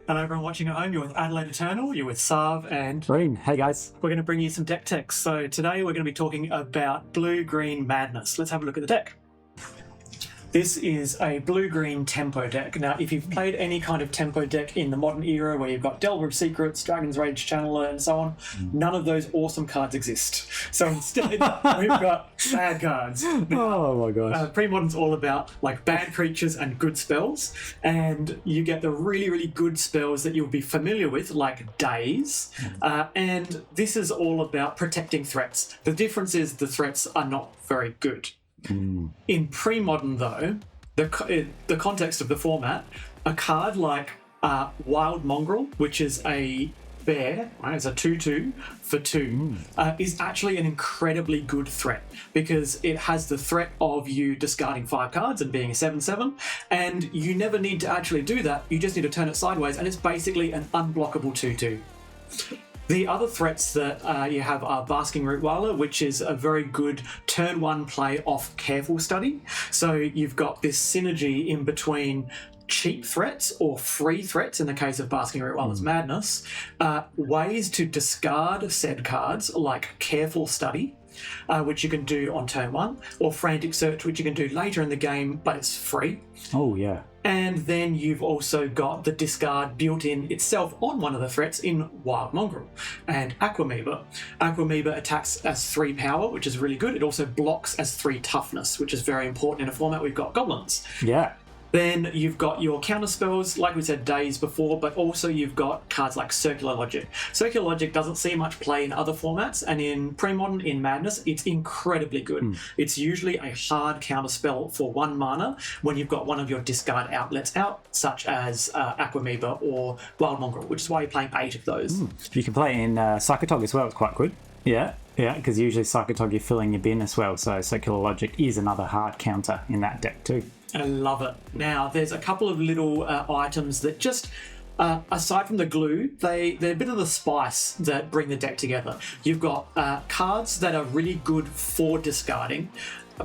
Hello everyone watching at home, you're with Adelaide Eternal, you're with Sarv, and Green. Hey guys. we're going to bring you some deck techs. So today we're going to be talking about Blue-Green Madness. Let's have a look at the deck. This is a blue-green tempo deck. Now, if you've played any kind of tempo deck in the modern era where you've got Delver of Secrets, Dragon's Rage Channeler, and so on, none of those awesome cards exist. So instead, we've got bad cards. Oh my gosh. Premodern's all about like bad creatures and good spells, and you get the really, really good spells that you'll be familiar with, like Daze, and this is all about protecting threats. The difference is the threats are not very good. In Premodern, though, the context of the format, a card like Wild Mongrel, which is a bear, right, it's a 2/2 for 2, is actually an incredibly good threat because it has the threat of you discarding 5 cards and being a 7/7, and you never need to actually do that. You just need to turn it sideways, and it's basically an unblockable 2/2. The other threats that you have are Basking Root Whaler, which is a very good turn 1 play off Careful Study. So you've got this synergy in between cheap threats or free threats in the case of Basking Root Whaler's Madness, ways to discard said cards like Careful Study, which you can do on turn 1, or Frantic Search, which you can do later in the game, but it's free. Oh yeah. And then you've also got the discard built in itself on one of the threats in Wild Mongrel and Aquamoeba. Aquamoeba attacks as 3 power, which is really good. It also blocks as 3 toughness, which is very important in a format we've got goblins. Yeah. Then you've got your counter spells, like we said, Daze before, but also you've got cards like Circular Logic. Circular Logic doesn't see much play in other formats, and in Premodern, in Madness, it's incredibly good. It's usually a hard counter spell for 1 mana when you've got one of your discard outlets out, such as Aquamoeba or Wild Mongrel, which is why you're playing 8 of those. You can play it in Psychotog as well. It's quite good. Yeah, because usually Psychotog you're filling your bin as well, so Circular Logic is another hard counter in that deck too. I love it. Now, there's a couple of little items that just, aside from the glue, they're a bit of the spice that bring the deck together. You've got cards that are really good for discarding,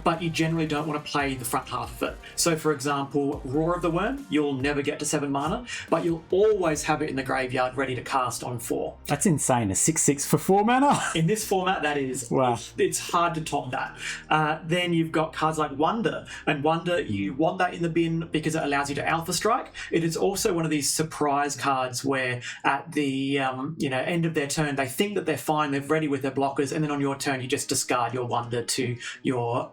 but you generally don't want to play the front half of it. So, for example, Roar of the Worm, you'll never get to 7 mana, but you'll always have it in the graveyard ready to cast on 4. That's insane. A 6/6 for 4 mana? In this format, that is. Wow. It's hard to top that. Then you've got cards like Wonder, and Wonder, you want that in the bin because it allows you to Alpha Strike. It is also one of these surprise cards where at the end of their turn, they think that they're fine, they're ready with their blockers, and then on your turn, you just discard your Wonder to your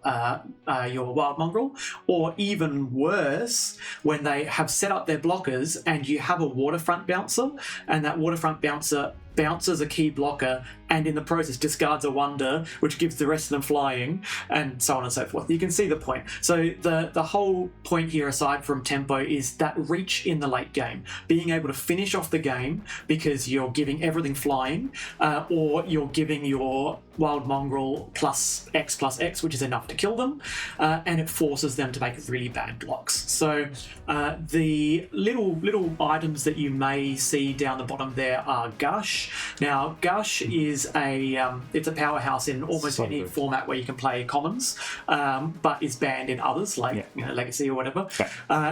Wild Mongrel. Or even worse, when they have set up their blockers and you have a Waterfront Bouncer, and that Waterfront Bouncer bounces a key blocker and in the process discards a Wonder, which gives the rest of them flying, and so on and so forth. You can see the point. So the whole point here, aside from tempo, is that reach in the late game. Being able to finish off the game because you're giving everything flying, or you're giving your Wild Mongrel plus X, which is enough to kill them, and it forces them to make really bad blocks. So the little items that you may see down the bottom there are Gush. Now, Gush is it's a powerhouse in almost any format where you can play commons, but is banned in others like Legacy or whatever.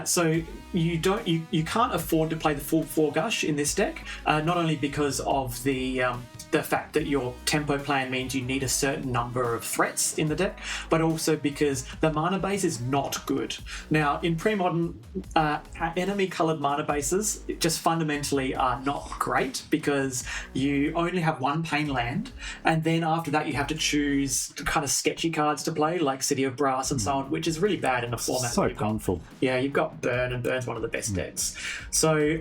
So you can't afford to play the full 4 Gush in this deck, not only because of the fact that your tempo plan means you need a certain number of threats in the deck, but also because the mana base is not good. Now, in Premodern, enemy coloured mana bases just fundamentally are not great because you only have 1 Pain land, and then after that you have to choose kind of sketchy cards to play, like City of Brass and so on, which is really bad in a format. So painful. You've got Burn, and Burn's one of the best decks. So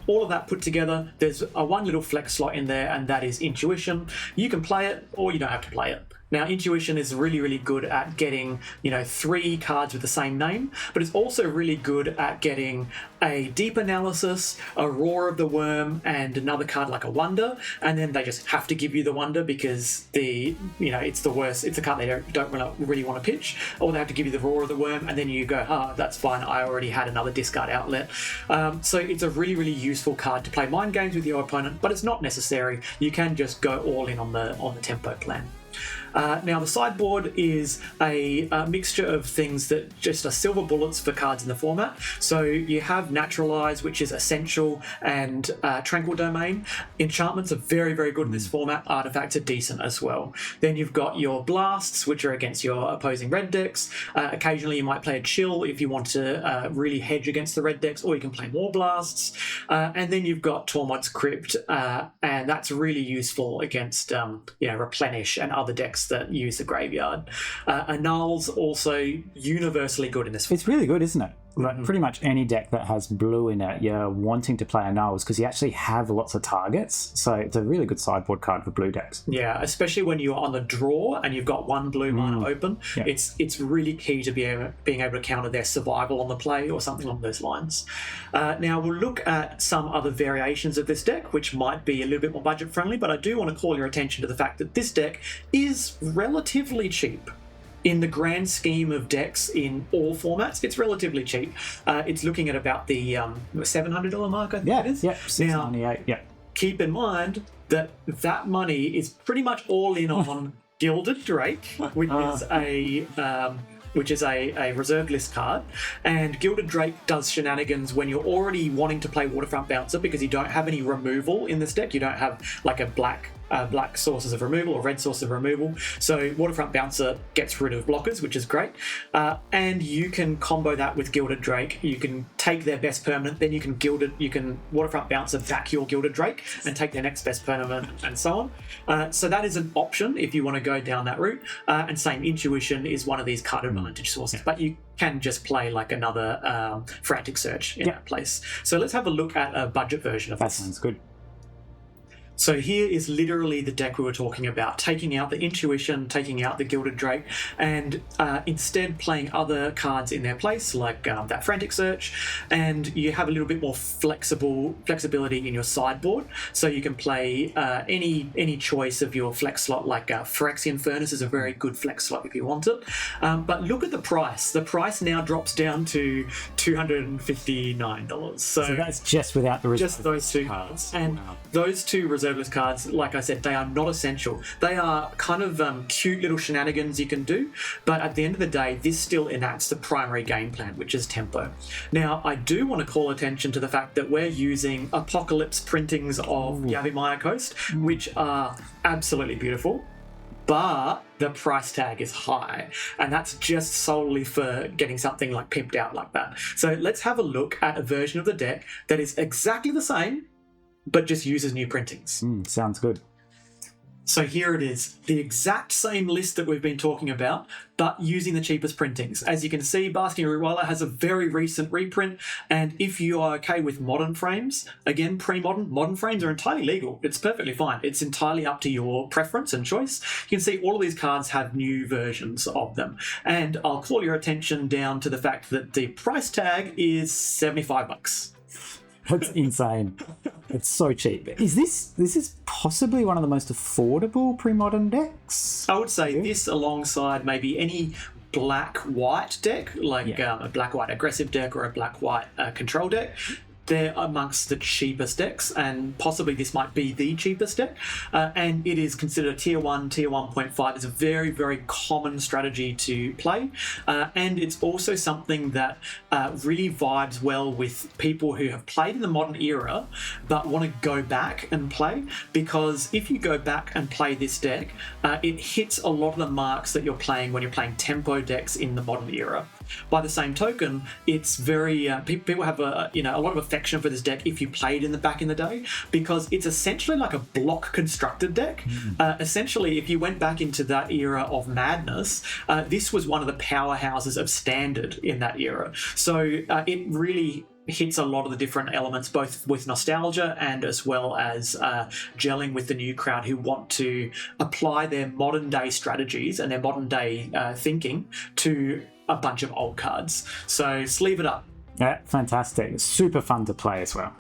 all of that put together, there's one little flex slot in there, and that is Intuition. You can play it, or you don't have to play it. Now, Intuition is really, really good at getting, 3 cards with the same name, but it's also really good at getting a Deep Analysis, a Roar of the Worm, and another card like a Wonder, and then they just have to give you the Wonder because it's the worst. It's a card they don't really want to pitch, or they have to give you the Roar of the Worm, and then you go, that's fine, I already had another discard outlet. So it's a really, really useful card to play mind games with your opponent, but it's not necessary. You can just go all in on the tempo plan. Now, the sideboard is a mixture of things that just are silver bullets for cards in the format. So you have Naturalize, which is essential, and Tranquil Domain. Enchantments are very, very good in this format. Artifacts are decent as well. Then you've got your Blasts, which are against your opposing red decks. Occasionally you might play a Chill if you want to really hedge against the red decks, or you can play more Blasts. And then you've got Tormod's Crypt, and that's really useful against Replenish and other decks that use the graveyard. Annul's also universally good in this. It's really good, isn't it? Like pretty much any deck that has blue in it, you're wanting to play Annul's because you actually have lots of targets. So it's a really good sideboard card for blue decks. Yeah, especially when you're on the draw and you've got one blue mana open. Yeah. It's really key to being able to counter their survival on the play or something along those lines. Now we'll look at some other variations of this deck, which might be a little bit more budget friendly, but I do want to call your attention to the fact that this deck is relatively cheap. In the grand scheme of decks in all formats, it's relatively cheap. It's looking at about the $700 mark, I think it is. Yeah, $698. Yeah. Keep in mind that money is pretty much all in on Gilded Drake, which is a reserved list card. And Gilded Drake does shenanigans when you're already wanting to play Waterfront Bouncer because you don't have any removal in this deck. You don't have like a black sources of removal or red source of removal. So Waterfront Bouncer gets rid of blockers, which is great. And you can combo that with Gilded Drake. You can take their best permanent, then you can Waterfront Bouncer back your Gilded Drake and take their next best permanent, and so on. So that is an option if you want to go down that route. And same, Intuition is one of these card advantage sources, but you can just play like another Frantic Search in that place. So let's have a look at a budget version of this. That sounds good. So here is literally the deck we were talking about, taking out the Intuition, taking out the Gilded Drake, and instead playing other cards in their place, like that Frantic Search, and you have a little bit more flexibility in your sideboard, so you can play any choice of your flex slot, like Phyrexian Furnace is a very good flex slot if you want it. But look at the price. The price now drops down to $259. So that's just without the reserve. Just those two cards. And those two reserve list cards, like I said, they are not essential. They are kind of cute little shenanigans you can do, but at the end of the day, this still enacts the primary game plan, which is tempo. Now, I do want to call attention to the fact that we're using Apocalypse printings of Yavimaya Coast, which are absolutely beautiful, but the price tag is high, and that's just solely for getting something like pimped out like that. So let's have a look at a version of the deck that is exactly the same, but just uses new printings. Sounds good. So here it is, the exact same list that we've been talking about, but using the cheapest printings. As you can see, Basking Rewala has a very recent reprint, and if you are okay with modern frames, again, modern frames are entirely legal. It's perfectly fine. It's entirely up to your preference and choice. You can see all of these cards have new versions of them. And I'll call your attention down to the fact that the price tag is $75. That's insane. It's so cheap. This is possibly one of the most affordable pre-modern decks? I would say this alongside maybe any black-white deck, like a black-white aggressive deck or a black-white control deck. They're amongst the cheapest decks, and possibly this might be the cheapest deck. And it is considered tier 1, tier 1.5. It's a very, very common strategy to play. And it's also something that really vibes well with people who have played in the modern era but want to go back and play. Because if you go back and play this deck, it hits a lot of the marks that you're playing when you're playing tempo decks in the modern era. By the same token, it's very people have a lot of affection for this deck if you played in the back in the day, because it's essentially like a block constructed deck. Essentially, if you went back into that era of Madness, this was one of the powerhouses of Standard in that era. So it really hits a lot of the different elements, both with nostalgia and as well as gelling with the new crowd who want to apply their modern day strategies and their modern day thinking to a bunch of old cards. So sleeve it up. Yeah, fantastic. Super fun to play as well.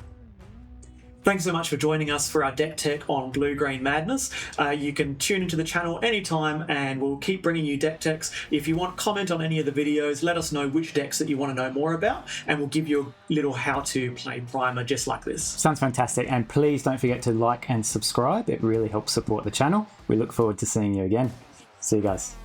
Thanks so much for joining us for our deck tech on Blue-Green Madness. You can tune into the channel anytime and we'll keep bringing you deck techs. If you want comment on any of the videos, let us know which decks that you want to know more about, and we'll give you a little how-to play primer just like this. Sounds fantastic, and please don't forget to like and subscribe. It really helps support the channel. We look forward to seeing you again. See you guys.